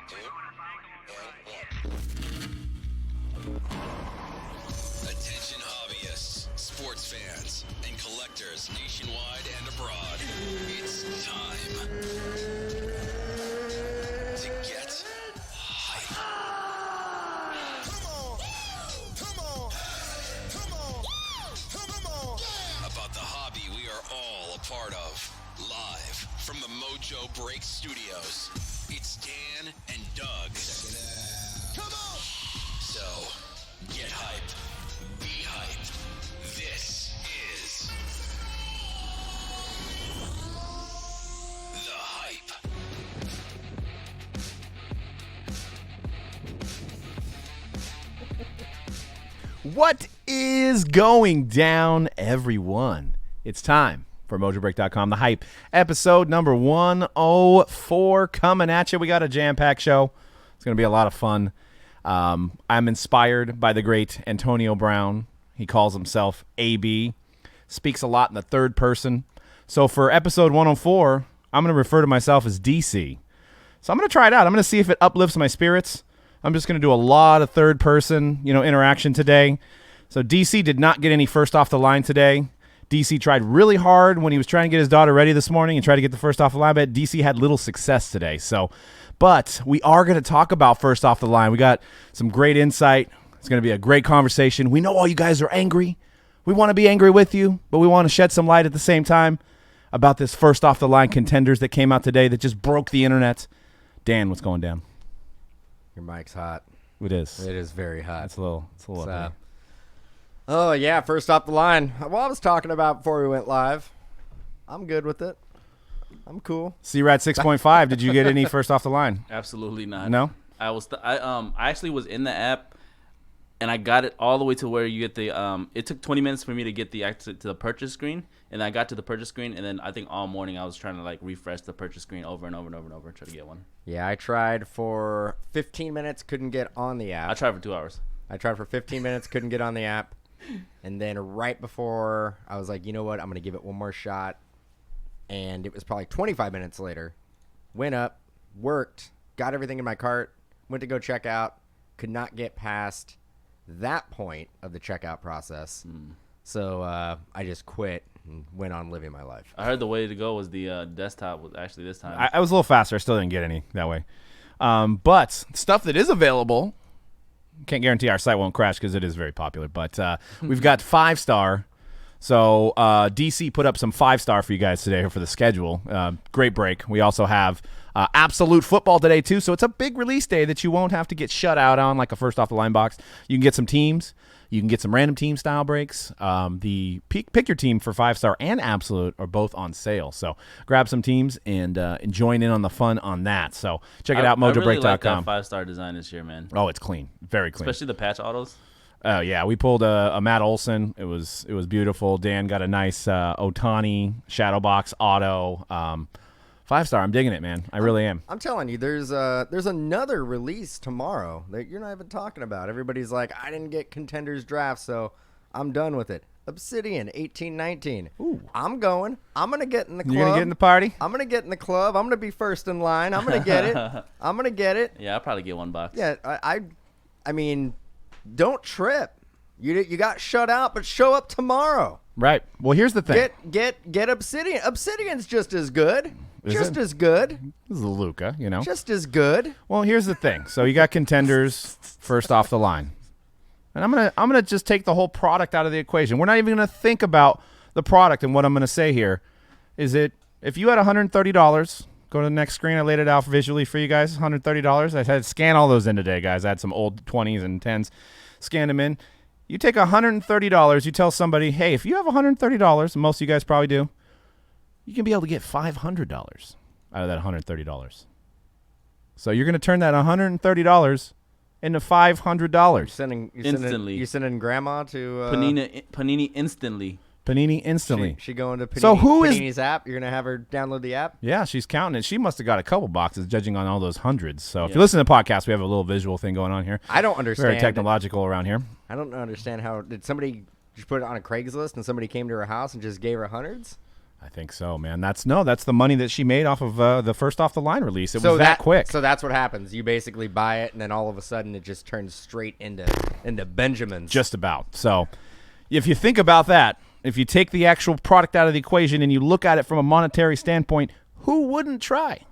Attention hobbyists, sports fans, and collectors nationwide and abroad. It's time to get hype. Come on. About the hobby we are all a part of. Live from the Mojo Break Studios, it's Dan and Doug. Check it out. Come on! So, get hype. Be hype. This is The Hype. What is going down, everyone? It's time for MojoBreak.com, The Hype, episode number 104 coming at you. We got a jam-packed show. It's going to be a lot of fun. I'm inspired by the great Antonio Brown. He calls himself AB. Speaks a lot in the third person. So for episode 104, I'm going to refer to myself as DC. So I'm going to try it out. I'm going to see if it uplifts my spirits. I'm just going to do a lot of third person, interaction today. So DC did not get any first off the line today. DC tried really hard when he was trying to get his daughter ready this morning and try to get the first off the line, but DC had little success today. But we are going to talk about first off the line. We got some great insight. It's going to be a great conversation. We know all you guys are angry. We want to be angry with you, but we want to shed some light at the same time about this first off the line contenders that came out today that just broke the internet. Dan, what's going down? Your mic's hot. It is. It is very hot. It's a little up there. Oh, yeah, first off the line. Well, I was talking about before we went live. I'm good with it. I'm cool. C-Rat 6.5, did you get any first off the line? Absolutely not. No? I actually was in the app, and I got it all the way to where you get the it took 20 minutes for me to get the exit to the purchase screen, and I got to the purchase screen, and then I think all morning I was trying to refresh the purchase screen over and over and over and over try to get one. Yeah, I tried for 15 minutes, couldn't get on the app. I tried for 2 hours. I tried for 15 minutes, couldn't get on the app. And then right before, I was like, you know what, I'm going to give it one more shot. And it was probably 25 minutes later. Went up, worked, got everything in my cart, went to go check out, could not get past that point of the checkout process. So I just quit and went on living my life. I heard the way to go was the desktop was actually this time. I was a little faster. I still didn't get any that way. But stuff that is available, can't guarantee our site won't crash because it is very popular. But we've got 5-star. So DC put up some 5-star for you guys today for the schedule. Great break. We also have absolute football today, too. So it's a big release day that you won't have to get shut out on like a first off the line box. You can get some teams. You can get some random team style breaks. The pick your team for 5-star and absolute are both on sale. So grab some teams and join in on the fun on that. So check it out, MojoBreak.com. I really like that 5-star design this year, man. Oh, it's clean. Very clean. Especially the patch autos. Oh, yeah. We pulled a Matt Olson. It was beautiful. Dan got a nice Otani shadow box auto. 5-star. I'm digging it, man. I really am. I'm telling you, there's another release tomorrow that you're not even talking about. Everybody's like, I didn't get Contenders Draft, so I'm done with it. Obsidian 1819. Ooh. I'm going. I'm going to get in the club. You're going to get in the party? I'm going to get in the club. I'm going to be first in line. I'm going to get it. I'm going to get it. Yeah, I'll probably get one box. Yeah, I mean, don't trip. You got shut out, but show up tomorrow. Right. Well, here's the thing. Get Obsidian. Obsidian's just as good. As good. This is a Luca, Just as good. Well, here's the thing. So you got Contenders first off the line. And I'm gonna just take the whole product out of the equation. We're not even gonna think about the product. And what I'm gonna say here is if you had $130, go to the next screen. I laid it out visually for you guys. $130. I had to scan all those in today, guys. I had some old 20s and 10s. Scan them in. You take $130. You tell somebody, hey, if you have $130, and most of you guys probably do, you can be able to get $500 out of that $130. So you're going to turn that $130 into $500. You're sending grandma to Panini instantly. Panini instantly. She going to Panini, so Panini's app? You're going to have her download the app? Yeah, she's counting it. She must have got a couple boxes judging on all those hundreds. So if you listen to the podcast, we have a little visual thing going on here. I don't understand. Very technological around here. I don't understand how. Did somebody just put it on a Craigslist and somebody came to her house and just gave her hundreds? I think so, man. That's the money that she made off of the first off the line release. It was that quick. So that's what happens. You basically buy it, and then all of a sudden it just turns straight into Benjamins. Just about. So if you think about that, if you take the actual product out of the equation and you look at it from a monetary standpoint, who wouldn't try?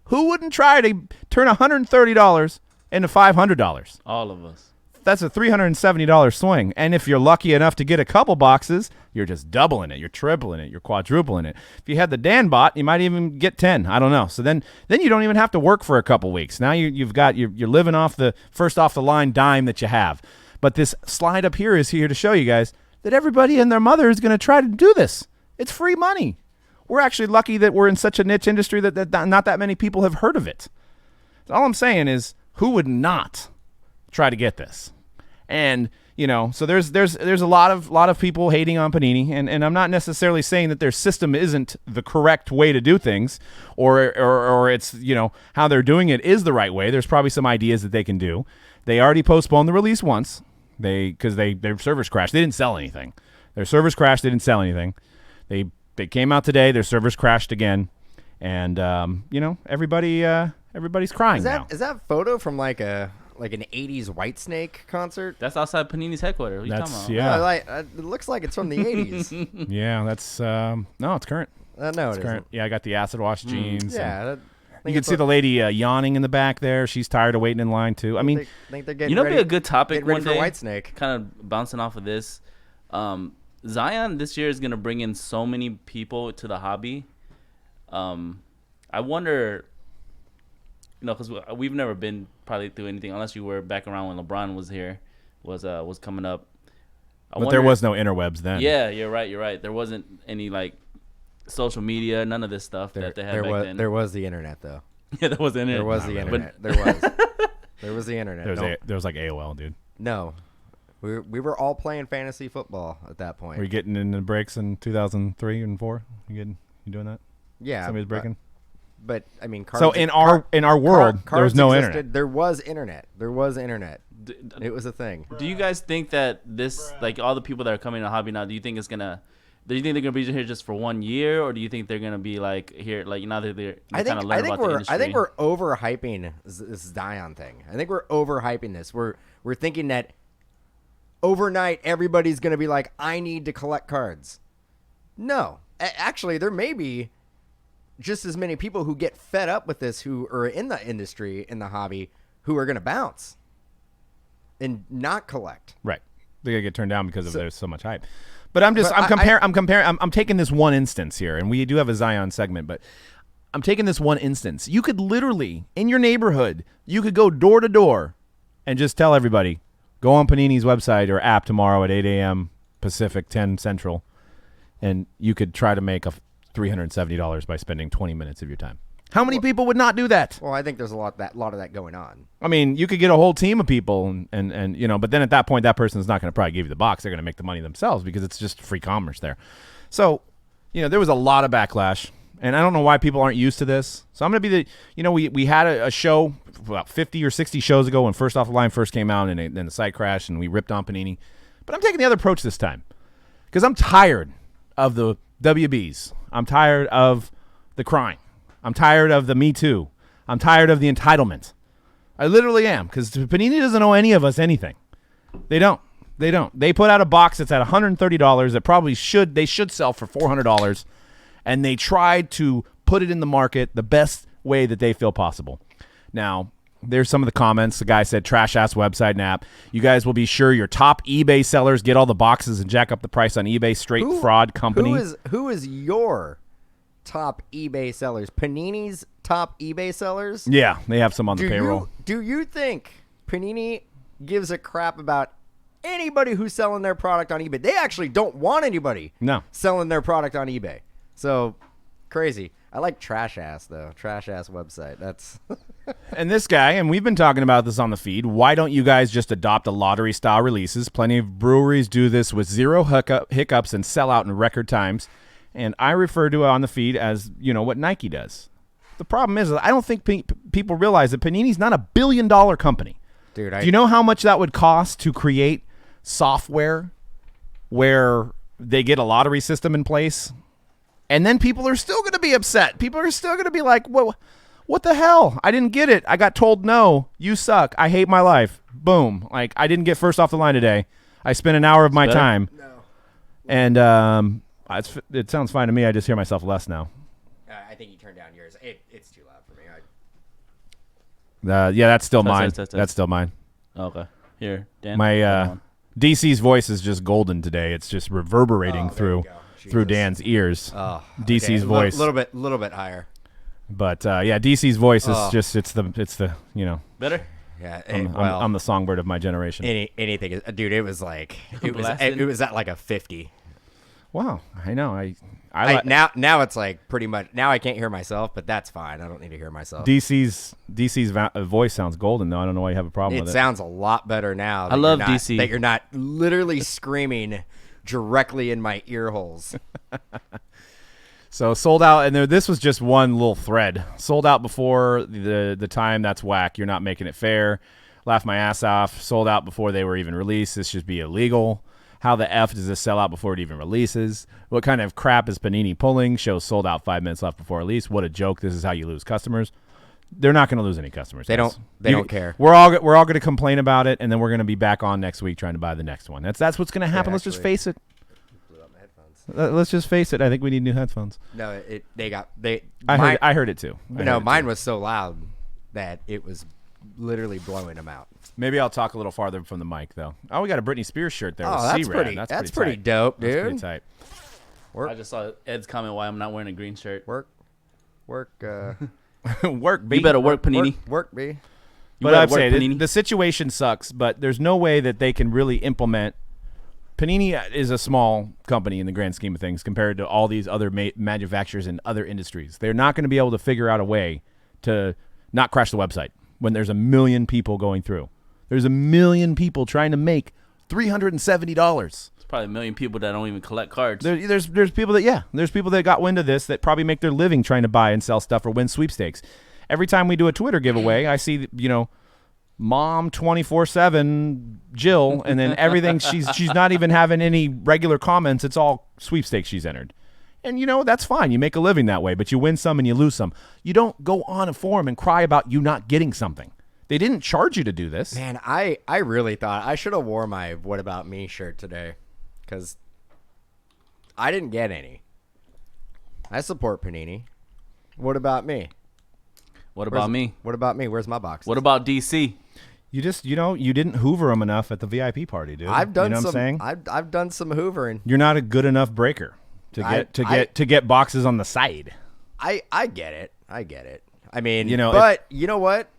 Who wouldn't try to turn $130 into $500? All of us. That's a $370 swing. And if you're lucky enough to get a couple boxes, you're just doubling it. You're tripling it. You're quadrupling it. If you had the Dan bot, you might even get 10. I don't know. So then you don't even have to work for a couple weeks. Now you're living off the first off the line dime that you have. But this slide up here is here to show you guys that everybody and their mother is going to try to do this. It's free money. We're actually lucky that we're in such a niche industry that not that many people have heard of it. All I'm saying is, who would not try to get this? And so there's a lot of people hating on Panini, and I'm not necessarily saying that their system isn't the correct way to do things, or it's how they're doing it is the right way. There's probably some ideas that they can do. They already postponed the release once, because their servers crashed. They didn't sell anything. Their servers crashed. They didn't sell anything. They came out today. Their servers crashed again, and everybody's crying now. Is that photo from like an 80s Whitesnake concert? That's outside Panini's headquarters. What are you talking about? Yeah. It looks like it's from the 80s. Yeah, that's no, it's current. No, It's current. Yeah, I got the acid wash jeans. Yeah. You can see the lady yawning in the back there. She's tired of waiting in line too. I mean, think they're getting You know, ready, be a good topic getting ready one for day. Whitesnake. Kind of bouncing off of this. Zion this year is gonna bring in so many people to the hobby. I wonder, because we've never been probably through anything unless you were back around when LeBron was here, was coming up. but there was no interwebs then. Yeah, you're right. There wasn't any like social media, none of this stuff that they had back then. There was the internet though. Yeah, there was the internet. There was the internet. There was the internet. There was like AOL, dude. No. We were all playing fantasy football at that point. Were you getting in the breaks in 2003 and 4? You doing that? Yeah. Somebody's breaking. But I mean, so in our world, there was no internet. There was internet. It was a thing. Do you guys think that this, like all the people that are coming to hobby now, do you think they're gonna be here just for 1 year, or do you think they're gonna be like here, like now that they're kind of learning about the industry? I think we're overhyping this Zion thing. I think we're overhyping this. We're thinking that overnight everybody's gonna be like, I need to collect cards. No, actually, there may be just as many people who get fed up with this, who are in the industry, in the hobby, who are gonna bounce and not collect. Right. They're gonna get turned down because there's so much hype. But I'm taking this one instance here, and we do have a Zion segment, but I'm taking this one instance. You could literally, in your neighborhood, you could go door to door and just tell everybody, go on Panini's website or app tomorrow at 8 a.m. Pacific, 10 Central, and you could try to make $370 by spending 20 minutes of your time. How many people would not do that? Well, I think there's a lot of that going on. I mean, you could get a whole team of people, and but then at that point, that person's not going to probably give you the box. They're going to make the money themselves because it's just free commerce there. So, there was a lot of backlash, and I don't know why people aren't used to this. So I'm going to be we had a show about 50 or 60 shows ago when First Off the Line first came out, and then the site crashed, and we ripped on Panini. But I'm taking the other approach this time because I'm tired of the WBs. I'm tired of the crying. I'm tired of the Me Too. I'm tired of the entitlement. I literally am, because Panini doesn't owe any of us anything. They don't. They put out a box that's at $130 that they should sell for $400, and they tried to put it in the market the best way that they feel possible. Now, there's some of the comments. The guy said, trash-ass website and app. You guys will be sure your top eBay sellers get all the boxes and jack up the price on eBay. Straight fraud company. Who is your top eBay sellers? Panini's top eBay sellers? Yeah, they have some on the payroll. Do you think Panini gives a crap about anybody who's selling their product on eBay? They actually don't want anybody selling their product on eBay. So, crazy. I like trash ass though. Trash ass website. That's And this guy, and we've been talking about this on the feed, why don't you guys just adopt a lottery style releases? Plenty of breweries do this with zero hiccups and sell out in record times. And I refer to it on the feed as, what Nike does. The problem is, I don't think people realize that Panini's not $1 billion company. Dude, do you know how much that would cost to create software where they get a lottery system in place? And then people are still going to be upset. People are still going to be like, what the hell? I didn't get it. I got told no. You suck. I hate my life. Boom. Like, I didn't get first off the line today. I spent an hour of my time. No. And it sounds fine to me. I just hear myself less now. I think you turned down yours. It's too loud for me. Yeah, that's still mine. That's still mine. Okay. Here, Dan. My DC's voice is just golden today. It's just reverberating through Dan's ears. DC's voice. A little bit higher. But yeah, DC's voice is just it's the better. Yeah, I'm the songbird of my generation. Anything, dude. It was like it was at like a 50. Wow, I know. Now it's like pretty much. Now I can't hear myself, but that's fine. I don't need to hear myself. DC's voice sounds golden though. I don't know why you have a problem with it. It sounds a lot better now. I love DC. That you're not literally screaming directly in my ear holes. So sold out, and this was just one little thread. Sold out before the time. That's whack. You're not making it fair. Laugh my ass off. Sold out before they were even released. This should be illegal. How the F does this sell out before it even releases? What kind of crap is Panini pulling? Shows sold out 5 minutes left before release. What a joke. This is how you lose customers. They're not going to lose any customers. They don't care. We're all going to complain about it, and then we're going to be back on next week trying to buy the next one. That's what's going to happen. Let's just face it. Let's just face it. I think we need new headphones. No, I heard it too. Mine was so loud that it was literally blowing them out. Maybe I'll talk a little farther from the mic though. Oh, we got a Britney Spears shirt there. Oh, that's pretty. That's pretty dope, dude. That's pretty tight. I just saw Ed's comment why I'm not wearing a green shirt. Work. Work, B. You better work, Panini. Work, B. But I'm saying the situation sucks. But there's no way that they can really implement. Panini is a small company in the grand scheme of things compared to all these other manufacturers in other industries. They're not going to be able to figure out a way to not crash the website when there's 1 million people going through. There's 1 million people trying to make $370. There's probably 1 million people that don't even collect cards. There's people that got wind of this that probably make their living trying to buy and sell stuff or win sweepstakes. Every time we do a Twitter giveaway, I see Mom 24/7 Jill, and then everything she's not even having any regular comments. It's all sweepstakes she's entered. And that's fine. You make a living that way, but you win some and you lose some. You don't go on a forum and cry about you not getting something. They didn't charge you to do this. Man, I really thought I should have wore my What About Me shirt today because I didn't get any. I support Panini. What about me? What about me? What about me? Where's my box? What about DC? You just, you didn't hoover them enough at the VIP party, dude. I've done what some. I'm saying? I've done some hoovering. You're not a good enough breaker to get boxes on the side. I get it. I mean, you know what?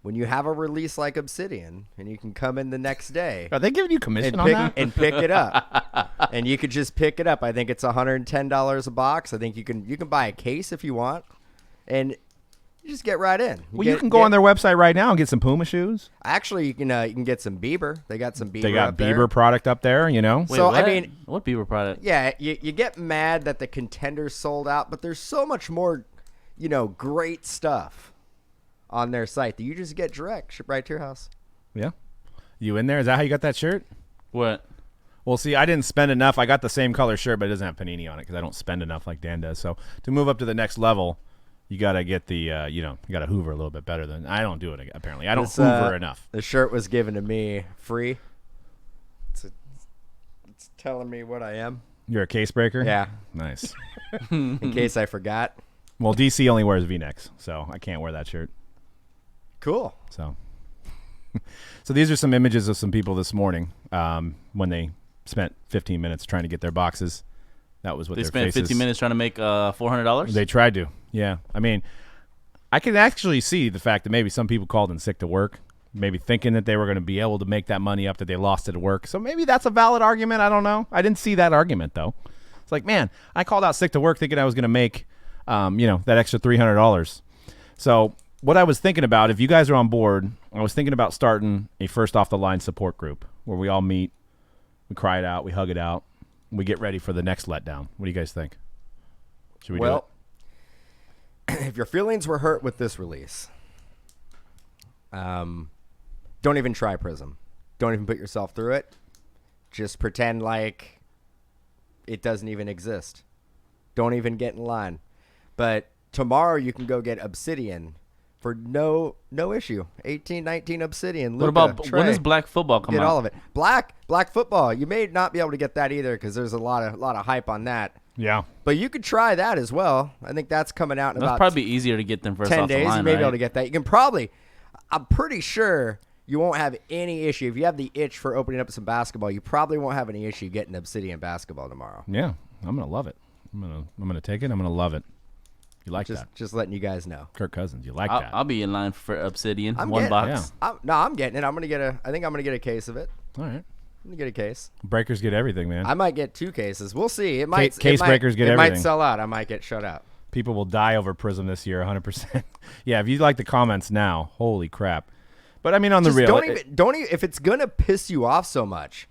When you have a release like Obsidian and you can come in the next day, are they giving you commission on that? And pick it up, and you could just pick it up. I think it's $110 a box. I think you can buy a case if you want, and you just get right in. You can go on their website right now and get some Puma shoes. Actually, you can get some Bieber. They got some Bieber. They got Bieber product up there. Wait, so what? I mean, what Bieber product? Yeah, you get mad that the Contenders sold out, but there's so much more, great stuff on their site that you just get direct, ship right to your house. Yeah. You in there? Is that how you got that shirt? What? Well, see, I didn't spend enough. I got the same color shirt, but it doesn't have Panini on it because I don't spend enough like Dan does. So to move up to the next level, you got to get the, you got to hoover a little bit better than I don't do it, apparently. I don't hoover enough. The shirt was given to me free. It's telling me what I am. You're a case breaker? Yeah. Nice. In case I forgot. Well, DC only wears V-necks, so I can't wear that shirt. Cool. So these are some images of some people this morning when they spent 15 minutes trying to get their boxes. That was what they their spent faces. 15 minutes trying to make $400. They tried to. Yeah. I mean, I can actually see the fact that maybe some people called in sick to work, maybe thinking that they were going to be able to make that money up that they lost it at work. So maybe that's a valid argument. I don't know. I didn't see that argument though. It's like, man, I called out sick to work thinking I was going to make, that extra $300. So what I was thinking about, if you guys are on board, I was thinking about starting a first off the line support group where we all meet, we cry it out, we hug it out, we get ready for the next letdown. What do you guys think? Should we do it? If your feelings were hurt with this release, don't even try Prism. Don't even put yourself through it. Just pretend like it doesn't even exist. Don't even get in line. But tomorrow you can go get Obsidian for no issue. 18-19 Obsidian. What Luka, about Trey, when does Black Football come get out? all of it. Black football. You may not be able to get that either because there's a lot of hype on that. Yeah. But you could try that as well. I think that's coming out in That's about probably easier to get them first 10 off days. the line, You may right? be able to get that. You can probably, I'm pretty sure you won't have any issue. If you have the itch for opening up some basketball, you probably won't have any issue getting Obsidian basketball tomorrow. Yeah. I'm gonna love it. I'm gonna take it. I'm gonna love it. You like that? Just letting you guys know. Kirk Cousins. You like that? I'll be in line for Obsidian. I'm One getting- box. Yeah. I'm getting it. I think I'm gonna get a case of it. All right. I'm gonna get a case. Breakers get everything, man. I might get 2 cases. We'll see. It might Case breakers get It might everything. sell out. I might get shut out. People will die over Prism this year, 100%. Yeah, if you like the comments now, holy crap. But I mean, on the Just real, don't even. If it's gonna piss you off so much,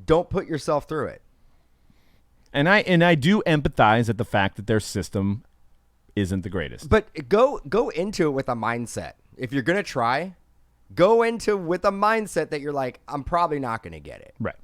don't put yourself through it. and I do empathize at the fact that their system isn't the greatest. But go into it with a mindset. If you're gonna try, go into with a mindset that you're like, I'm probably not gonna get it. Right.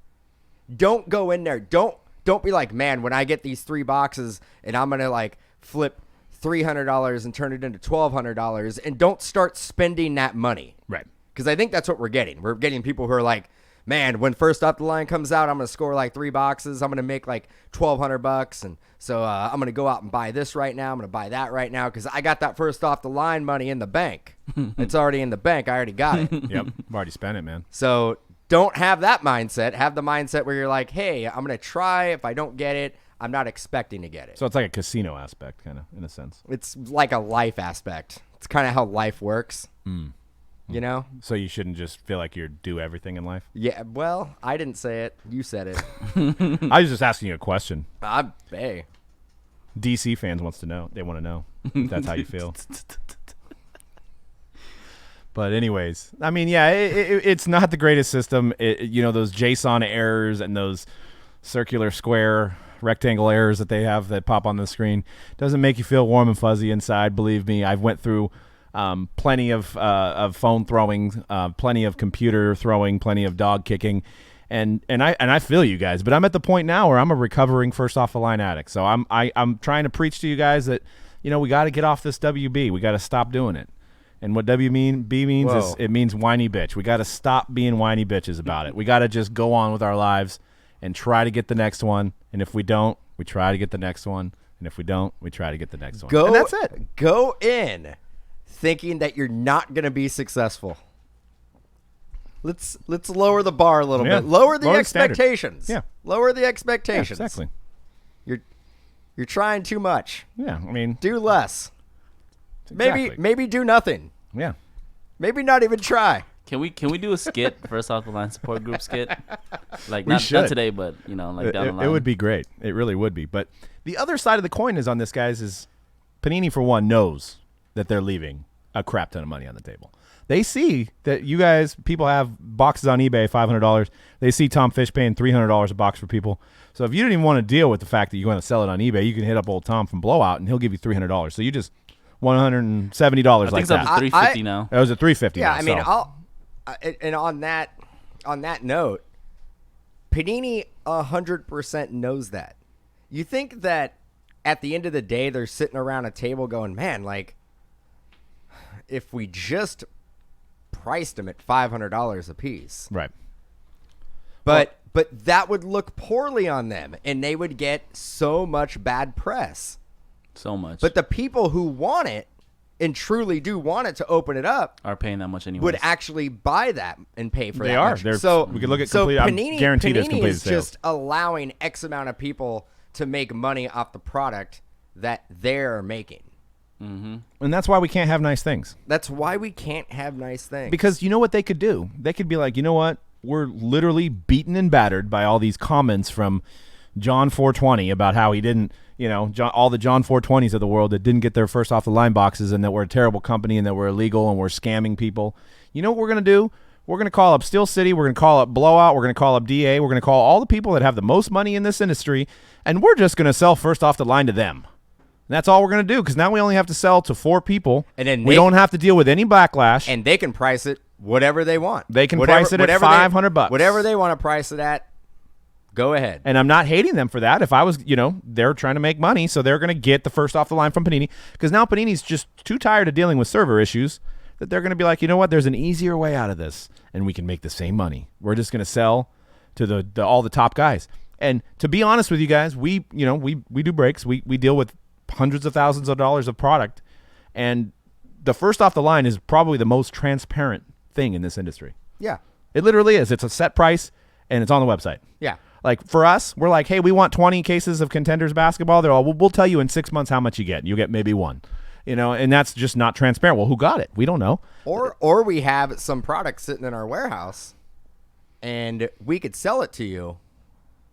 Don't go in there. Don't be like, man, when I get these 3 boxes and I'm gonna like flip $300 and turn it into $1,200, and don't start spending that money. Right. Because I think that's what we're getting. We're getting people who are like, man, when first off the line comes out, I'm gonna score like 3 boxes. I'm gonna make like $1,200, and so I'm gonna go out and buy this right now. I'm gonna buy that right now because I got that first off the line money in the bank. It's already in the bank. I already got it. Yep. I've already spent it, man. So don't have that mindset. Have the mindset where you're like, hey, I'm gonna try. If I don't get it, I'm not expecting to get it. So it's like a casino aspect, kind of, in a sense. It's like a life aspect. It's kind of how life works. You know? So you shouldn't just feel like you're due everything in life? Yeah. Well, I didn't say it. You said it. I was just asking you a question. Hey. DC fans wants to know. They want to know if that's how you feel. But anyways, I mean, yeah, it's not the greatest system. Those JSON errors and those circular, square, rectangle errors that they have that pop on the screen doesn't make you feel warm and fuzzy inside. Believe me, I've went through plenty of phone throwing, plenty of computer throwing, plenty of dog kicking, and I feel you guys. But I'm at the point now where I'm a recovering first off the line addict. So I'm trying to preach to you guys that we got to get off this WB. We got to stop doing it. And what WB means is it means whiny bitch. We got to stop being whiny bitches about it. We got to just go on with our lives and try to get the next one. And if we don't, we try to get the next one. And if we don't, we try to get the next one. And that's it. Go in thinking that you're not going to be successful. Let's lower the bar a little bit. Lower the expectations. Standard. Yeah. Lower the expectations. Yeah, exactly. You're trying too much. Yeah, I mean, Do less. exactly. Maybe do nothing. Yeah. Maybe not even try. Can we do a skit, first off the line support group skit? Like We not should. today, but like down the line. It would be great. It really would be. But the other side of the coin is on this, guys, is Panini, for one, knows that they're leaving a crap ton of money on the table. They see that you guys, people have boxes on eBay, $500. They see Tom Fish paying $300 a box for people. So if you didn't even want to deal with the fact that you're going to sell it on eBay, you can hit up old Tom from Blowout, and he'll give you $300. So you just $170 I think like it's up that. to $350 now. It was at $350. Yeah, now, I mean, so. and on that note, Panini 100% knows that. You think that at the end of the day, they're sitting around a table going, man, like, if we just priced them at $500 a piece. Right. But that would look poorly on them, and they would get so much bad press. So much. But the people who want it and truly do want it to open it up are paying that much anyway. would actually buy that and pay for They that are. much. They're- So we could look at so complete- I'm Panini, guaranteed it's Panini completed is sales. just allowing X amount of people to make money off the product that they're making. And that's why we can't have nice things. That's why we can't have nice things. Because you know what they could do? They could be like, you know what? We're literally beaten and battered by all these comments from John 420 about how he didn't, all the John 420s of the world that didn't get their first off the line boxes and that we're a terrible company and that we're illegal and we're scamming people. You know what we're going to do? We're going to call up Steel City. We're going to call up Blowout. We're going to call up DA. We're going to call all the people that have the most money in this industry, and we're just going to sell first off the line to them. And that's all we're going to do, because now we only have to sell to 4 people. And then we don't have to deal with any backlash. And they can price it whatever they want. They can price it at $500. Whatever they want to price it at, Go ahead. And I'm not hating them for that. If I was, they're trying to make money, so they're going to get the first off the line from Panini. Because now Panini's just too tired of dealing with server issues that they're going to be like, you know what? There's an easier way out of this, and we can make the same money. We're just going to sell to all the top guys. And to be honest with you guys, we do breaks. We deal with hundreds of thousands of dollars of product, and the first off the line is probably the most transparent thing in this industry. Yeah. It literally is. It's a set price, and it's on the website. Yeah. Like for us, we're like, hey, we want 20 cases of Contenders basketball. They're all, we'll tell you in 6 months how much you get. You'll get maybe one, and that's just not transparent. Well, who got it? We don't know. Or we have some product sitting in our warehouse, and we could sell it to you,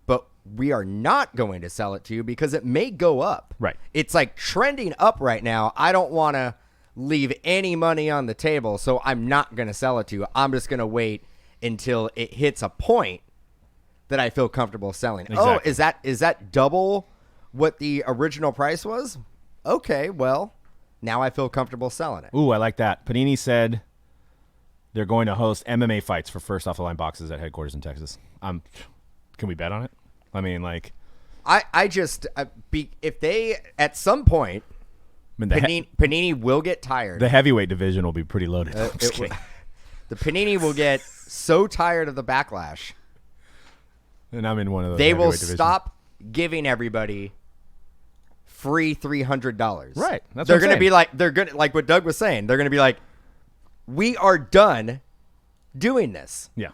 but we are not going to sell it to you because it may go up. Right. It's like trending up right now. I don't want to leave any money on the table, so I'm not going to sell it to you. I'm just going to wait until it hits a point that I feel comfortable selling. Exactly. Oh, is that double what the original price was? Okay, well, now I feel comfortable selling it. Ooh, I like that. Panini said they're going to host MMA fights for first off the line boxes at headquarters in Texas. Can we bet on it? I mean, like, if they at some point, Panini will get tired. The heavyweight division will be pretty loaded. The Panini will get so tired of the backlash. And I'm in one of those. They will divisions. stop giving everybody free $300. Right. That's they're what I'm gonna saying. be like like what Doug was saying. They're gonna be like, we are done doing this. Yeah.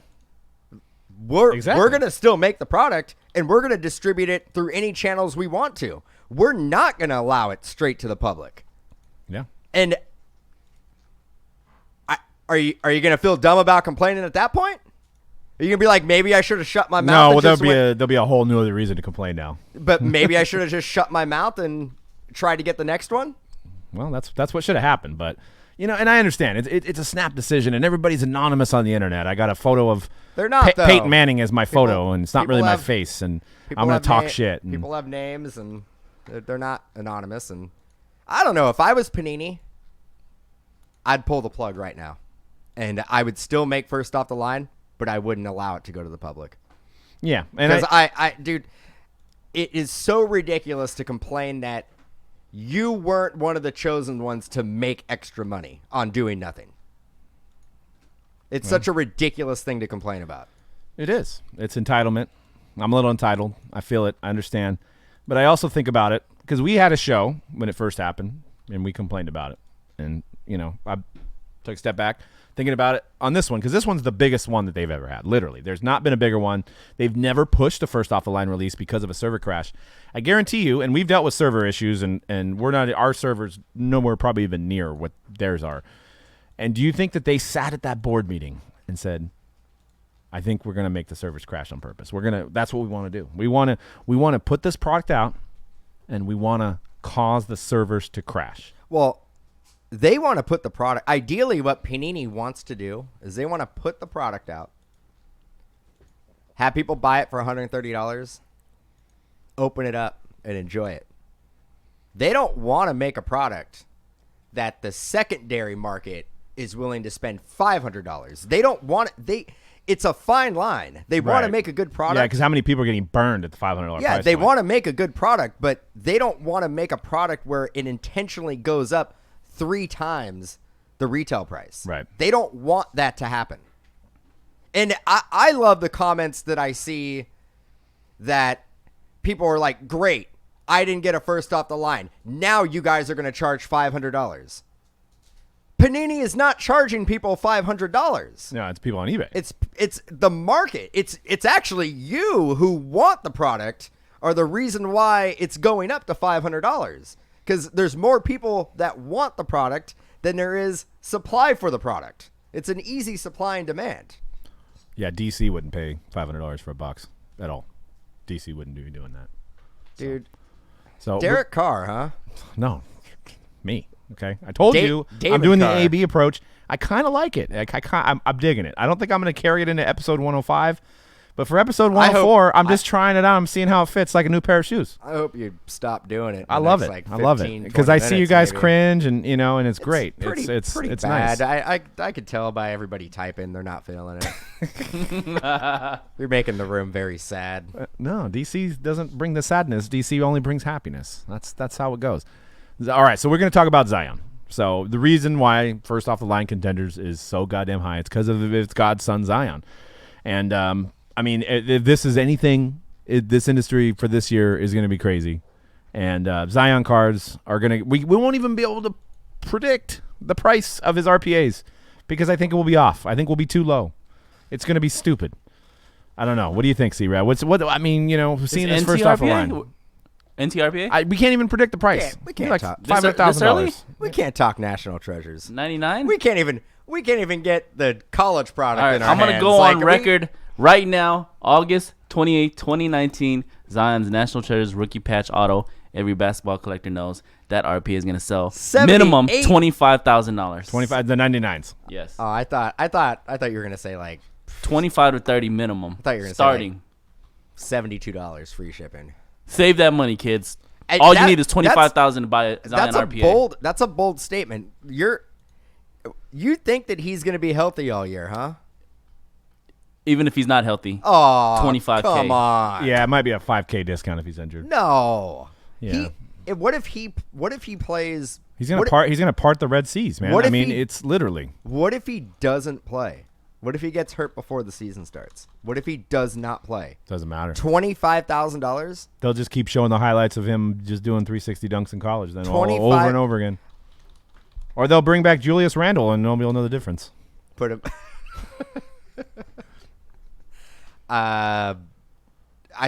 We're Exactly. gonna still make the product, and we're gonna distribute it through any channels we want to. We're not gonna allow it straight to the public. Yeah. And are you gonna feel dumb about complaining at that point? Are you gonna be like, maybe I should have shut my mouth? No, well, there'll be a whole new other reason to complain now. But maybe I should have just shut my mouth and tried to get the next one. Well, that's what should have happened, but and I understand it's a snap decision, and everybody's anonymous on the internet. I got a photo of They're not though. Peyton Manning as my photo, and it's not really my have- face, and People I'm gonna have talk shit. And, People have names, and they're not anonymous. And I don't know, if I was Panini, I'd pull the plug right now, and I would still make first off the line, but I wouldn't allow it to go to the public. yeah, and Because dude, it is so ridiculous to complain that you weren't one of the chosen ones to make extra money on doing nothing. It's such a ridiculous thing to complain about. it is. It's entitlement. I'm a little entitled. I feel it. I understand, but I also think about it because we had a show when it first happened, and we complained about it, and I took a step back. Thinking about it on this one, because this one's the biggest one that they've ever had. Literally, there's not been a bigger one. They've never pushed a first off the line release because of a server crash. I guarantee you, and we've dealt with server issues, and we're not, our servers nowhere probably even near what theirs are. And do you think that they sat at that board meeting and said, I think we're gonna make the servers crash on purpose. That's what we want to do. We want to put this product out, and we want to cause the servers to crash. Well, they want to put the product. Ideally, what Panini wants to do is they want to put the product out, have people buy it for $130, open it up, and enjoy it. They don't want to make a product that the secondary market is willing to spend $500. They don't want it. It's a fine line. They want to Right. make a good product. Yeah, because how many people are getting burned at the $500 Yeah, price they point? want to make a good product, but they don't want to make a product where it intentionally goes up 3 times the retail price. Right. They don't want that to happen. And I love the comments that I see that people are like, great, I didn't get a first off the line. Now you guys are going to charge $500. Panini is not charging people $500. No, it's people on eBay. It's the market. It's actually you who want the product are the reason why it's going up to $500. Because there's more people that want the product than there is supply for the product. It's an easy supply and demand. Yeah, DC wouldn't pay $500 for a box at all. DC wouldn't be doing that. Dude, So Derek Carr, huh? no, me. Okay, I told you David I'm doing Carr. the AB approach. I kind of like it. I'm digging it. I don't think I'm going to carry it into episode 105, But for episode 104, I'm just trying it out. I'm seeing how it fits like a new pair of shoes. I hope you stop doing it. I love it. I love it because I see you guys cringe and and it's great. It's pretty nice. bad. I could tell by everybody typing they're not feeling it. You're making the room very sad. No, DC doesn't bring the sadness. DC only brings happiness. That's how it goes. All right, so we're going to talk about Zion. So the reason why first off the line contenders is so goddamn high, it's because of its godson Zion. And I mean, if this is anything, this industry for this year is going to be crazy. And Zion cards are going to – we won't even be able to predict the price of his RPAs because I think it will be off. I think we'll be too low. It's going to be stupid. I don't know. What do you think, C-Rad? I mean, seeing this first off the line. NTRPA? We can't even predict the price. We can't like talk. $500,000. We can't talk national treasures. 99? We can't even get the college product All right, in our I'm going to hands. go on record right now, August 28, 2019, Zion's National Treasures rookie patch auto. Every basketball collector knows that RP is going to sell minimum $25,000. 25 the 99s. Yes. Oh, I thought you were gonna say like 25 to 30 minimum. I thought you were gonna starting. say like $72 free shipping. Save that money, kids. All you need is $25,000 to buy a Zion RPA. That's a bold statement. You think that he's gonna be healthy all year, huh? Even if he's not healthy. Oh, 25K. Come on. Yeah, it might be a $5K discount if he's injured. No. Yeah. What if he plays? He's gonna part the Red Seas, man. I mean, it's literally. What if he doesn't play? What if he gets hurt before the season starts? What if he does not play? Doesn't matter. $25,000. They'll just keep showing the highlights of him just doing 360 dunks in college, then over and over again. Or they'll bring back Julius Randle, and nobody will know the difference. Put him. I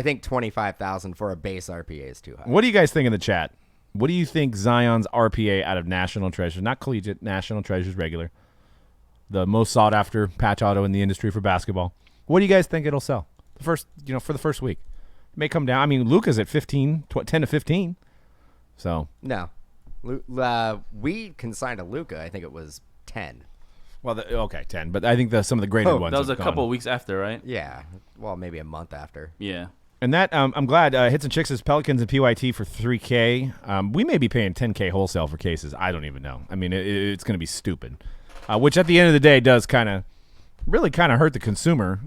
think 25,000 for a base RPA is too high. What do you guys think in the chat? What do you think Zion's RPA out of National Treasures, not collegiate, National Treasures regular, the most sought after patch auto in the industry for basketball? What do you guys think it'll sell? For the first week, it may come down. I mean, Luka's at 10 to 15. So no, we consigned a Luka. I think it was 10. Well, okay, 10. But I think some of the graded ones. That was a gone. couple of weeks after, right? Yeah. Well, maybe a month after. Yeah. And that I'm glad Hits and Chicks is Pelicans and PYT for $3K. We may be paying $10K wholesale for cases. I don't even know. I mean, it's going to be stupid, which at the end of the day does really hurt the consumer.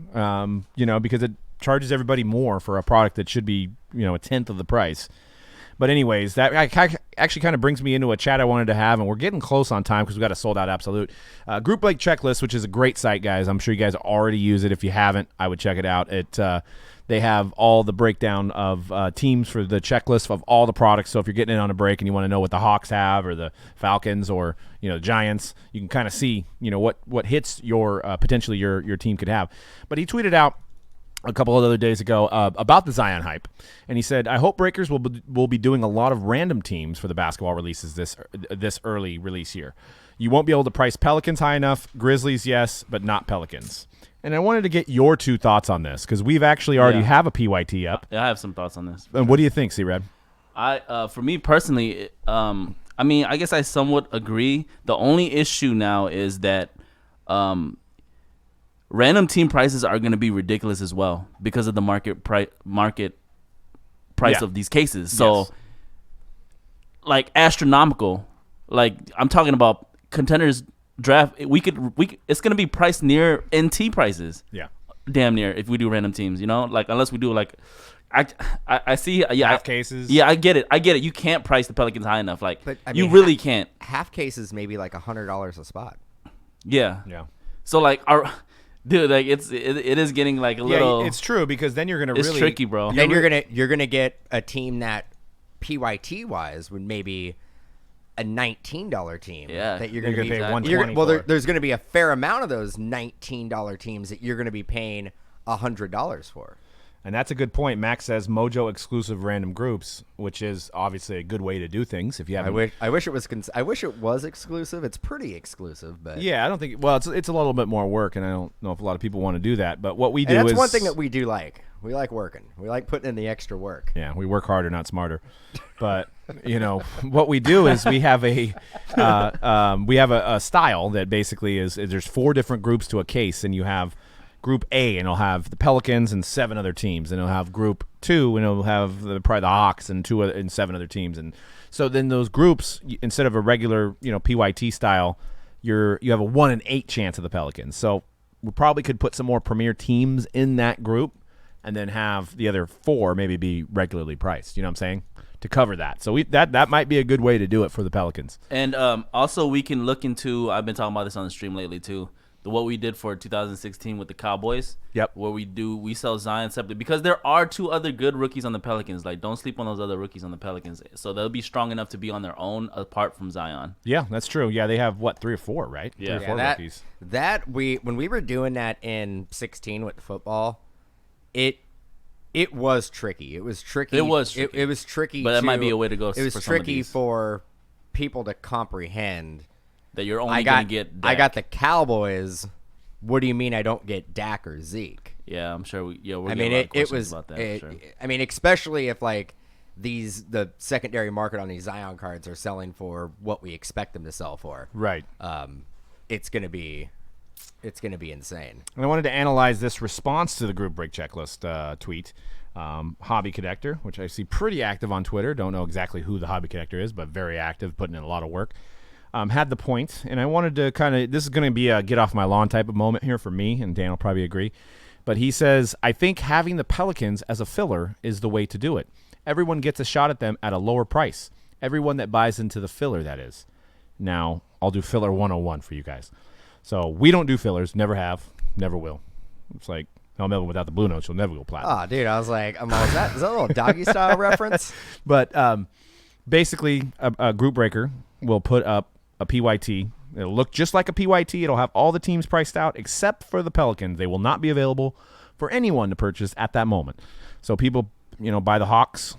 Because it charges everybody more for a product that should be a tenth of the price. But anyways, that actually kind of brings me into a chat I wanted to have, and we're getting close on time because we've got a sold-out Absolute. Group Like Checklist, which is a great site, guys. I'm sure you guys already use it. If you haven't, I would check it out. They have all the breakdown of teams for the checklist of all the products. So if you're getting in on a break and you want to know what the Hawks have or the Falcons or Giants, you can kind of see what hits your potentially your team could have. But he tweeted out a couple of other days ago about the Zion hype, and he said, "I hope Breakers will be doing a lot of random teams for the basketball releases this early release year. You won't be able to price Pelicans high enough. Grizzlies, yes, but not Pelicans." And I wanted to get your two thoughts on this because we've actually already have a PYT up. Yeah, I have some thoughts on this. And what do you think, C-Red? For me personally, I mean, I guess I somewhat agree. The only issue now is that random team prices are going to be ridiculous as well because of the market price of these cases. So, like astronomical. Like I'm talking about contenders draft. It's going to be priced near NT prices. Yeah, damn near if we do random teams. Like unless we do like. I see. Yeah, half cases. Yeah, I get it. You can't price the Pelicans high enough. Like, you really can't. Half cases maybe like $100 a spot. Yeah. Yeah. So like dude, like it is getting like a little. Yeah, it's true because then you're gonna it's really tricky, bro. Then you're gonna get a team that PYT wise would maybe a $19 team. Yeah. That you're gonna pay $120. Well, there's gonna be a fair amount of those $19 teams that you're gonna be paying $100 for. And that's a good point. Max says Mojo exclusive random groups, which is obviously a good way to do things. If you have, I wish it was exclusive. It's pretty exclusive, but yeah, I don't think. Well, it's a little bit more work, and I don't know if a lot of people want to do that. But what we do and that's is one thing that we do like. We like working. We like putting in the extra work. Yeah, we work harder, not smarter. But what we do is we have a style that basically is there's 4 different groups to a case, and you have Group A, and it'll have the Pelicans and 7 other teams, and it'll have Group 2, and it'll have probably the Hawks and 7 other teams, and so then those groups, instead of a regular PYT style, you have a 1 in 8 chance of the Pelicans. So we probably could put some more premier teams in that group, and then have the other 4 maybe be regularly priced. You know what I'm saying? To cover that. So that might be a good way to do it for the Pelicans. And also we can look into, I've been talking about this on the stream lately too, what we did for 2016 with the Cowboys. Yep. Where we sell Zion separately, because there are 2 other good rookies on the Pelicans. Like, don't sleep on those other rookies on the Pelicans. So they'll be strong enough to be on their own apart from Zion. Yeah, that's true. Yeah, they have 3 or 4, right? Yeah. 3 or 4 rookies. When we were doing that in 16 with football, it was tricky. It was tricky. It was tricky. It was tricky. But that might be a way to go. It was tricky for people to comprehend that you're only going to get Dak. I got the Cowboys. What do you mean I don't get Dak or Zeke? Yeah, I'm sure. We're I getting mean, a lot of it questions was. about that, sure. I mean, especially if like the secondary market on these Zion cards are selling for what we expect them to sell for. Right. It's gonna be insane. And I wanted to analyze this response to the group break checklist tweet. Hobby Connector, which I see pretty active on Twitter. Don't know exactly who the Hobby Connector is, but very active, putting in a lot of work. Had the point, and I wanted to this is going to be a get off my lawn type of moment here for me, and Dan will probably agree. But he says, I think having the Pelicans as a filler is the way to do it. Everyone gets a shot at them at a lower price. Everyone that buys into the filler, that is. Now, I'll do filler 101 for you guys. So we don't do fillers, never have, never will. It's like, no, Melvin, without the blue notes, you'll never go platinum. Oh, dude, I was like, is that a little doggy style reference? But basically, a group breaker will put up a PYT. It'll look just like a PYT. It'll have all the teams priced out except for the Pelicans. They will not be available for anyone to purchase at that moment. So people, buy the Hawks.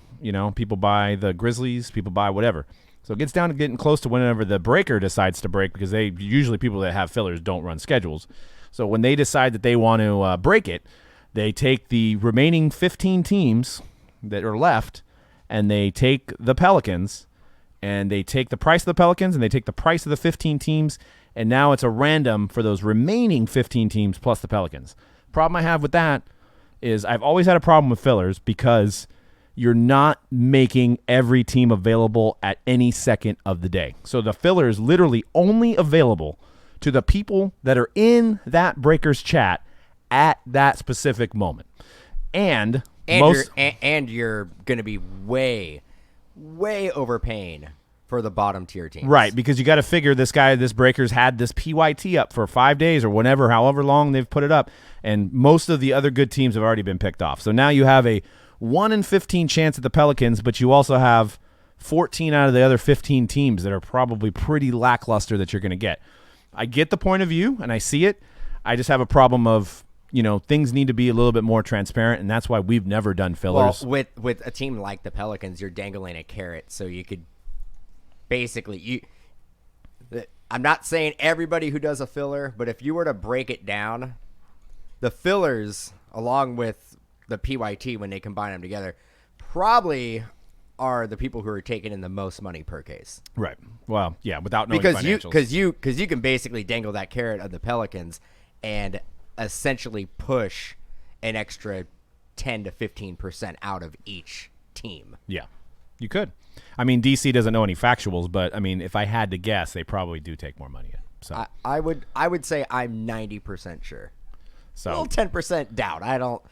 People buy the Grizzlies. People buy whatever. So it gets down to getting close to whenever the breaker decides to break, because usually people that have fillers don't run schedules. So when they decide that they want to break it, they take the remaining 15 teams that are left, and they take the Pelicans, and they take the price of the Pelicans, and they take the price of the 15 teams, and now it's a random for those remaining 15 teams plus the Pelicans. Problem I have with that is I've always had a problem with fillers because you're not making every team available at any second of the day. So the filler is literally only available to the people that are in that breakers chat at that specific moment. And you're going to be way overpaying for the bottom tier teams. Right, because you got to figure this breaker's had this PYT up for 5 days or however long they've put it up, and most of the other good teams have already been picked off. So now you have a 1 in 15 chance at the Pelicans, but you also have 14 out of the other 15 teams that are probably pretty lackluster that you're going to get. I get the point of view, and I see it. I just have a problem of, things need to be a little bit more transparent, and that's why we've never done fillers. Well, with a team like the Pelicans, you're dangling a carrot, so you could basically I'm not saying everybody who does a filler, but if you were to break it down, the fillers, along with the PYT when they combine them together, probably are the people who are taking in the most money per case. Right. Well, yeah, without knowing financials. Because you can basically dangle that carrot of the Pelicans and essentially push an extra 10 to 15% out of each team. Yeah, you could. I mean, DC doesn't know any factuals, but I mean, if I had to guess, they probably do take more money in. So I would say I'm 90% sure. So a little 10% doubt. I don't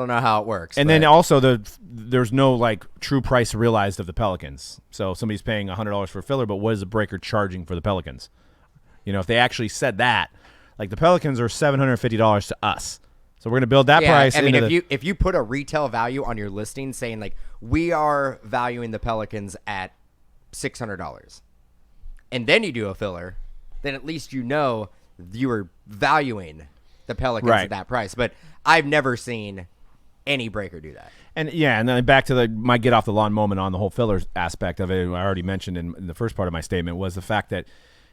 know how it works. And then also there's no true price realized of the Pelicans. So somebody's paying $100 for a filler, but what is the breaker charging for the Pelicans? If they actually said that, the Pelicans are $750 to us. So we're going to build that price. I mean, if you put a retail value on your listing saying we are valuing the Pelicans at $600, and then you do a filler, then at least you are valuing the Pelicans at that price. But I've never seen any breaker do that. And then back to my get off the lawn moment on the whole fillers aspect of it, I already mentioned in the first part of my statement, was the fact that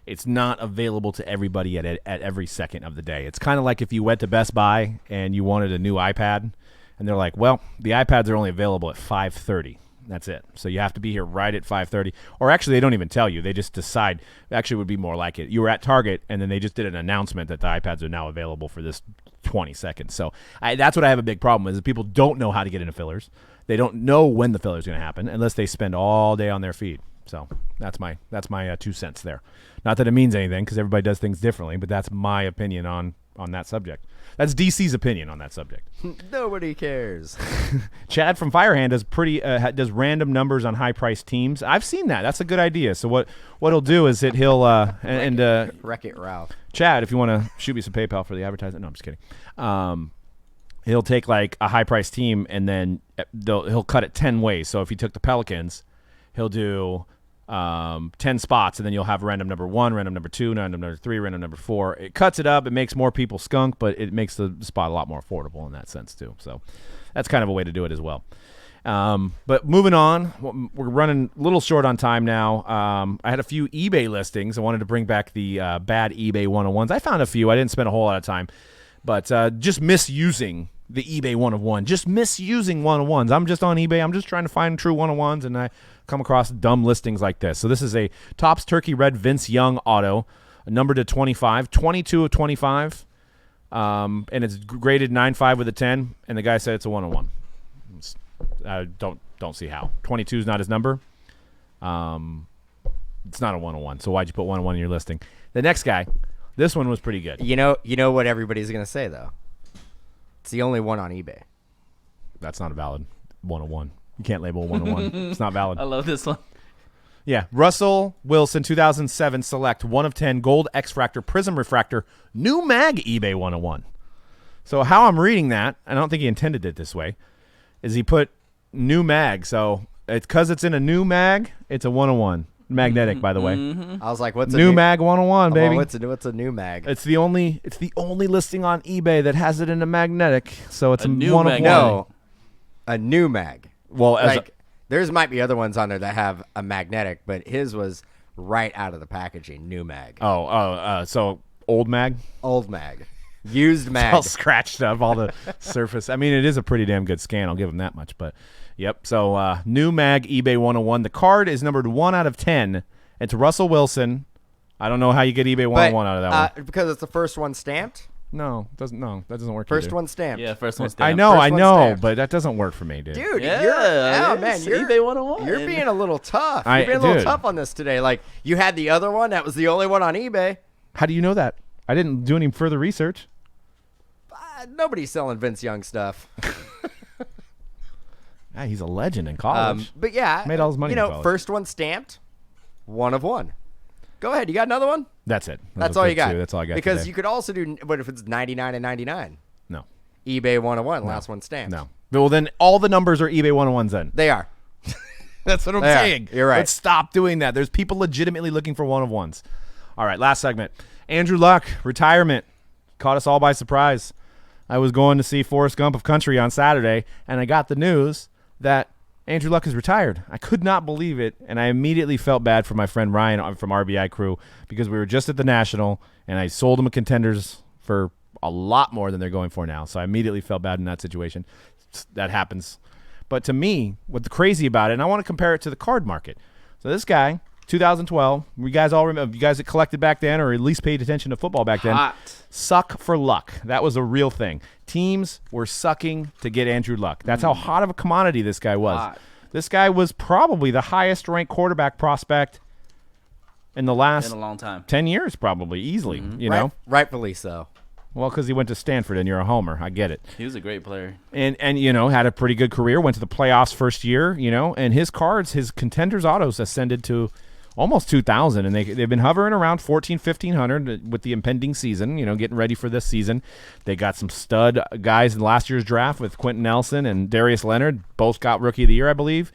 it's not available to everybody at every second of the day. It's kind of like if you went to Best Buy and you wanted a new iPad, and they're like, well, the iPads are only available at 5:30. That's it. So you have to be here right at 5:30. Or actually, they don't even tell you. They just decide. Actually, it would be more like it. You were at Target, and then they just did an announcement that the iPads are now available for this 20 seconds. So that's what I have a big problem with, is people don't know how to get into fillers. They don't know when the filler is going to happen unless they spend all day on their feed. So that's my 2 cents there. Not that it means anything, because everybody does things differently, but that's my opinion on that subject. That's DC's opinion on that subject. Nobody cares. Chad from Firehand does random numbers on high-priced teams. I've seen that. That's a good idea. So what he'll do is he'll Wreck-It Ralph. Chad, if you want to shoot me some PayPal for the advertisement. No, I'm just kidding. He'll take like a high-priced team, and then he'll cut it 10 ways. So if he took the Pelicans, he'll do 10 spots, and then you'll have random number 1, random number 2, random number 3, random number 4. It cuts it up. It makes more people skunk, but it makes the spot a lot more affordable in that sense too. So that's kind of a way to do it as well. But moving on, we're running a little short on time now. I had a few eBay listings. I wanted to bring back the bad eBay 101s. I found a few. I didn't spend a whole lot of time, but just misusing the eBay 101, just misusing 101s. I'm just on eBay. I'm just trying to find true 101s, and I come across dumb listings like this. So this is a Topps Turkey Red Vince Young auto, numbered to 25, 22 of 25, and it's graded 9.5 with a 10, and the guy said it's a 101. I don't see how. 22 is not his number. It's not a 101, so why'd you put 101 in your listing? The next guy, this one was pretty good. You know what everybody's going to say, though? It's the only one on eBay. That's not a valid 101. You can't label a 101. It's not valid. I love this one. Yeah, Russell Wilson, 2007 Select, 1 of 10, Gold X-Fractor, Prism Refractor, New Mag eBay 101. So how I'm reading that, I don't think he intended it this way, is he put New Mag. So it's because it's in a New Mag, it's a 101. Magnetic, by the way. I was like, "What's New Mag 101, baby?" What's a New Mag? It's the only listing on eBay that has it in a magnetic. So it's a New 101. No, a New Mag. Well, There's might be other ones on there that have a magnetic, but his was right out of the packaging. New Mag. So old mag, Old Mag. Used Mag. all scratched up, all the surface. I mean, it is a pretty damn good scan. I'll give him that much. But yep. So New Mag eBay 101. The card is numbered 1 out of 10. It's Russell Wilson. I don't know how you get eBay 101 out of that one. Because it's the first one stamped. No, that doesn't work. First either. one stamped. Yeah, first one. I Stamped. know, First one stamped. but that doesn't work for me, dude. Dude, Yeah, you're eBay 101. You're being a little tough. You're being a little tough on this today. Like, you had the other one. That was the only one on eBay. How do you know that? I didn't do any further research. Nobody's selling Vince Young stuff. Yeah, he's a legend in college. But yeah, Made all his money in college. first one stamped, 1 of 1. Go ahead. You got another one? That's it. That's all you got. That's all I got. Because today. you could also do, what if it's 99 and 99? No. eBay 101, last one stamped. No. Well, then all the numbers are eBay 101s then. They are. That's what I'm They are. saying. You're right. Let's stop doing that. There's people legitimately looking for 101s. All right, last segment. Andrew Luck, retirement. Caught us all by surprise. I was going to see Forrest Gump of Country on Saturday, and I got the news that Andrew Luck is retired. I could not believe it, and I immediately felt bad for my friend Ryan from RBI Crew because we were just at the National, and I sold him a Contenders for a lot more than they're going for now. So I immediately felt bad in that situation. That happens. But to me, what's crazy about it, and I want to compare it to the card market. So this guy, 2012, you guys all remember, you guys that collected back then or at least paid attention to football back then, Hot. suck for Luck. That was a real thing. Teams were sucking to get Andrew Luck. That's how hot of a commodity this guy was. Hot. This guy was probably the highest ranked quarterback prospect in the last In a long time. 10 years, probably, easily, you know? Rightfully so. Well, because he went to Stanford and you're a homer. I get it. He was a great player. And you know, had a pretty good career, went to the playoffs first year, you know, and his cards, his Contenders autos ascended to almost 2,000, and they've been hovering around 1,500 with the impending season, you know, getting ready for this season. They got some stud guys in last year's draft with Quentin Nelson and Darius Leonard, both got Rookie of the Year, I believe.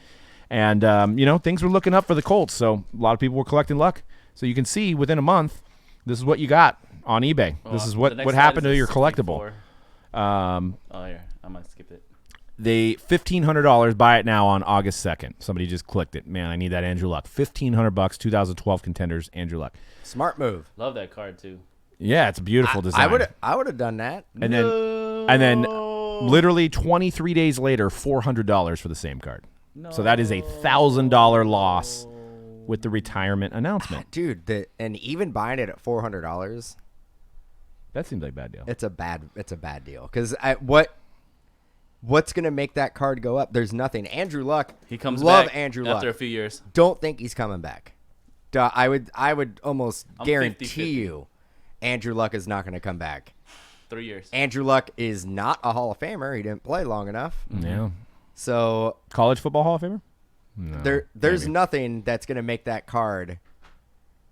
And, you know, things were looking up for the Colts, so a lot of people were collecting Luck. So you can see within a month, this is what you got on eBay. This is what happened to your collectible. Oh, here. I might skip it. They $1,500. Buy it now on August 2nd. Somebody just clicked it. Man, I need that Andrew Luck. $1,500. 2012 Contenders. Andrew Luck. Smart move. Love that card too. Yeah, it's a beautiful design. I would have done that. And then literally 23 days later, $400 for the same card. So that is a $1,000 loss with the retirement announcement. Dude, and even buying it at $400, That seems like a bad deal. It's a bad deal because what's gonna make that card go up? There's nothing. Andrew Luck. He comes love back Andrew Luck after a few years. Don't think he's coming back. I would almost guarantee 50-50. you, Andrew Luck is not going to come back. 3 years. Andrew Luck is not a Hall of Famer. He didn't play long enough. Yeah. So College football Hall of Famer? No, there's maybe. nothing that's going to make that card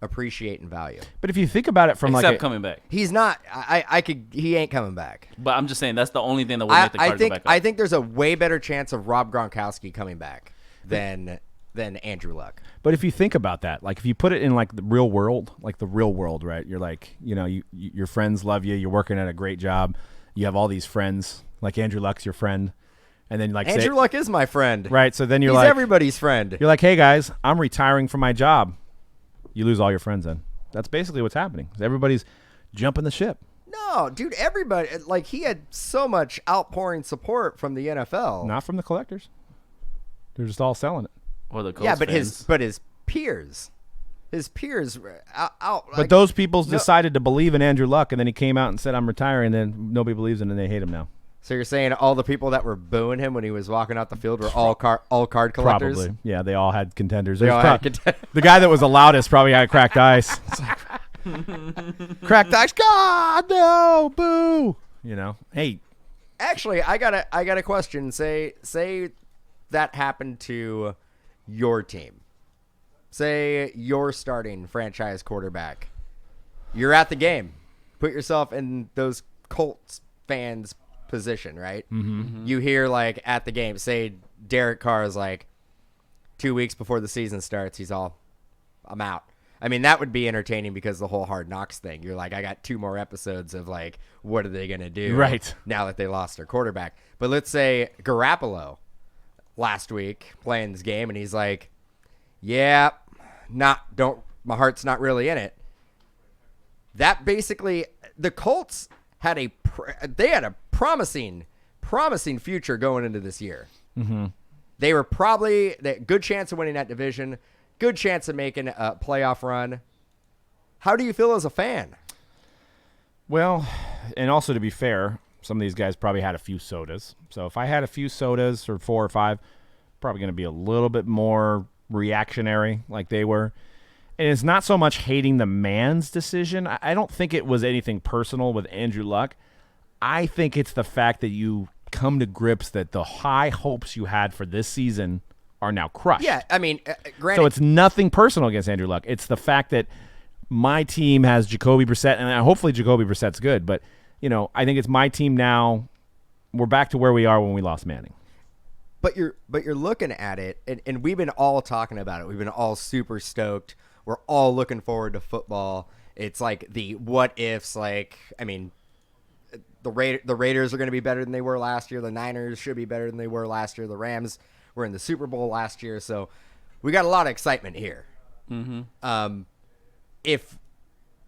appreciate in value. But if you think about it from Except like coming back. He's not. He ain't coming back. But I'm just saying that's the only thing that would make the card go back up. I think there's a way better chance of Rob Gronkowski coming back than Andrew Luck. But if you think about that, like if you put it in like the real world, right? You're like, your friends love you. You're working at a great job. You have all these friends. Like Andrew Luck's your friend, and then like Andrew Luck is my friend. right? So then He's everybody's friend. you're like, hey guys, I'm retiring from my job. You lose all your friends then. That's basically what's happening. Everybody's jumping the ship. No, dude, everybody like he had so much outpouring support from the NFL. Not from the collectors. They're just all selling it. Or the Colts Yeah, but fans. his peers out. But those people decided to believe in Andrew Luck, and then he came out and said, I'm retiring, and then nobody believes him, and they hate him now. So you're saying all the people that were booing him when he was walking out the field were all card collectors? Probably. Yeah, they all had contenders. They There's all prob- had contenders. The guy that was the loudest probably had cracked ice. It's like, cracked ice. God, no, boo. Hey. Actually, I got a question. Say that happened to your team. Say you're starting franchise quarterback. You're at the game. Put yourself in those Colts fans' position, right? Mm-hmm. You hear like at the game, say Derek Carr is like 2 weeks before the season starts, he's all, I'm out. I mean, that would be entertaining because the whole Hard Knocks thing. You're like, I got 2 more episodes of like, what are they going to do right now that they lost their quarterback? But let's say Garoppolo last week playing this game, and he's like, yeah, my heart's not really in it. That basically, the Colts had a promising future going into this year. Mm-hmm. They were probably good chance of winning that division, good chance of making a playoff run. How do you feel as a fan? Well, and also to be fair, some of these guys probably had a few sodas. So if I had a few sodas or 4 or 5, probably going to be a little bit more reactionary like they were. And it's not so much hating the man's decision. I don't think it was anything personal with Andrew Luck. I think it's the fact that you come to grips that the high hopes you had for this season are now crushed. Yeah, I mean, granted. So it's nothing personal against Andrew Luck. It's the fact that my team has Jacoby Brissett, and hopefully Jacoby Brissett's good, but, I think it's my team now. We're back to where we are when we lost Manning. But you're looking at it, and we've been all talking about it. We've been all super stoked. We're all looking forward to football. It's like the what ifs. Like, I mean, the Raiders are going to be better than they were last year. The Niners should be better than they were last year. The Rams were in the Super Bowl last year. So we got a lot of excitement here. Mm-hmm. If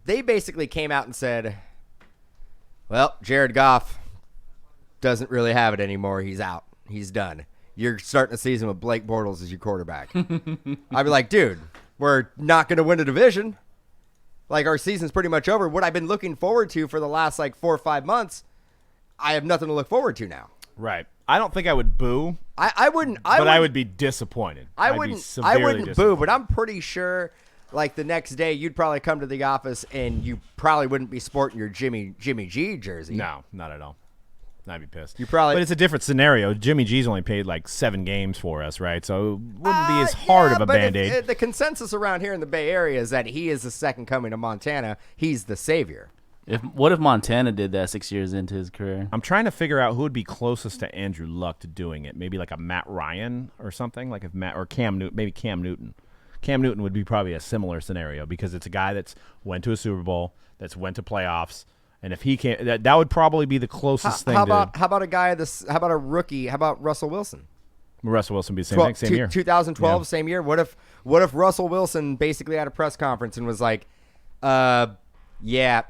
they basically came out and said, well, Jared Goff doesn't really have it anymore. He's out. He's done. You're starting the season with Blake Bortles as your quarterback. I'd be like, dude, we're not going to win a division. Like, our season's pretty much over. What I've been looking forward to for the last, 4 or 5 months, I have nothing to look forward to now. Right. I don't think I would boo. I wouldn't. I would be disappointed. I I'd be wouldn't severely boo, but I'm pretty sure, the next day, you'd probably come to the office and you probably wouldn't be sporting your Jimmy G jersey. No, not at all. I'd be pissed. But it's a different scenario. Jimmy G's only paid 7 games for us, right? So it wouldn't be as hard of a Band-Aid. The consensus around here in the Bay Area is that he is the second coming of Montana. He's the savior. What if Montana did that 6 years into his career? I'm trying to figure out who would be closest to Andrew Luck to doing it. Maybe a Matt Ryan or something, or Cam Newton. Maybe Cam Newton. Cam Newton would be probably a similar scenario because it's a guy that's went to a Super Bowl, that's went to playoffs. And if he can't, that would probably be the closest thing. How about a guy? How about a rookie? How about Russell Wilson? Russell Wilson be the same year. 2012, yeah. Same year. What if Russell Wilson basically had a press conference and was like, yeah,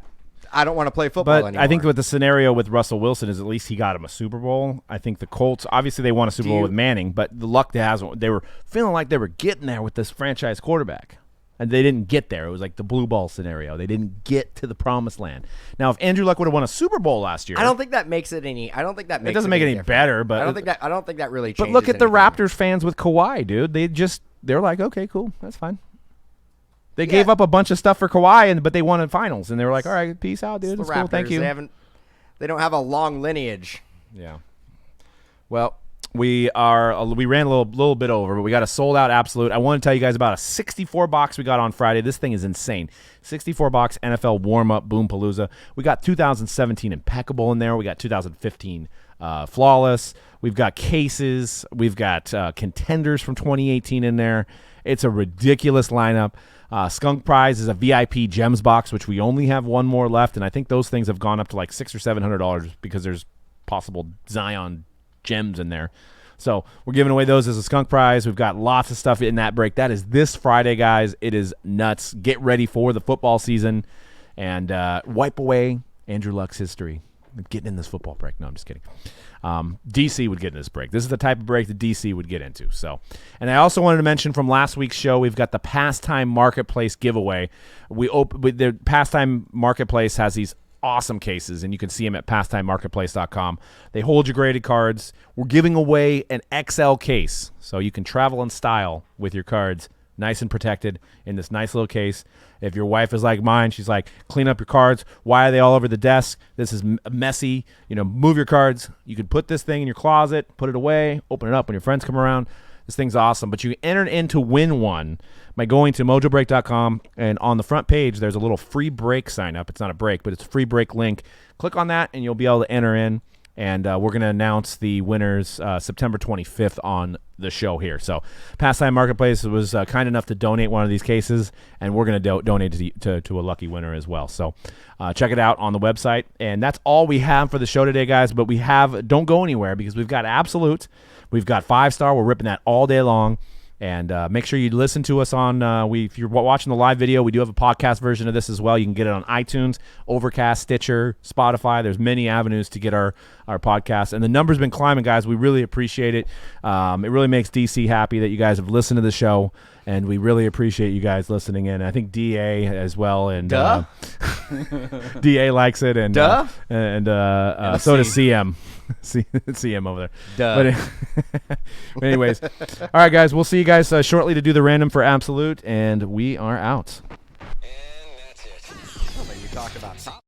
I don't want to play football anymore. I think what the scenario with Russell Wilson is at least he got him a Super Bowl. I think the Colts, obviously they won a Super Bowl with Manning, but the Luck they were feeling like they were getting there with this franchise quarterback. and they didn't get there. It was like the blue ball scenario. They didn't get to the promised land. Now, if Andrew Luck would have won a Super Bowl last year, I don't think that makes it any. I don't think that makes it doesn't make it any different. better. But I don't think that really. But Changes look at the anything. Raptors fans with Kawhi, dude. They're like, okay, cool, that's fine. They gave up a bunch of stuff for Kawhi, but they won in finals, and they were like, all right, peace out, dude. It's It's the cool, Raptors. thank you. They don't have a long lineage. Yeah. Well, we ran a little bit over, but we got a sold out absolute. I want to tell you guys about a 64 box we got on Friday. This thing is insane. 64 box NFL warm up Boom Palooza. We got 2017 impeccable in there. We got 2015 flawless. We've got cases. We've got contenders from 2018 in there. It's a ridiculous lineup. Skunk Prize is a VIP gems box, which we only have one more left, and I think those things have gone up to like $600 or $700 because there's possible Zion gems in there. So we're giving away those as a Skunk Prize. We've got lots of stuff in that break. That is this Friday, guys. It is nuts. Get ready for the football season and wipe away Andrew Luck's history. Getting in this football break. No, I'm just kidding. DC would get in this break. This is the type of break that DC would get into. So, and I also wanted to mention from last week's show, we've got the Pastime Marketplace giveaway. The Pastime Marketplace has these awesome cases, and you can see them at pastimemarketplace.com. They hold your graded cards. We're giving away an XL case, so you can travel in style with your cards, nice and protected in this nice little case. If your wife is like mine, she's like, clean up your cards. Why are they all over the desk? This is messy. Move your cards. You could put this thing in your closet, put it away, open it up when your friends come around. This thing's awesome. But you enter in to win one by going to mojobreak.com, and on the front page, there's a little free break sign up. It's not a break, but it's a free break link. Click on that, and you'll be able to enter in. And we're going to announce the winners September 25th on the show here. So Pastime Marketplace was kind enough to donate one of these cases, and we're going to donate to a lucky winner as well. So check it out on the website. And that's all we have for the show today, guys. But don't go anywhere because we've got Absolute. We've got 5-star. We're ripping that all day long. And make sure you listen to us on, if you're watching the live video, we do have a podcast version of this as well. You can get it on iTunes, Overcast, Stitcher, Spotify. There's many avenues to get our podcast. And the number's been climbing, guys. We really appreciate it. It really makes DC happy that you guys have listened to the show. And we really appreciate you guys listening in. I think DA as well. And DA likes it. And so does CM. CM over there. But anyways, all right, guys. We'll see you guys shortly to do the random for Absolute. And we are out. And that's it. You talk about top.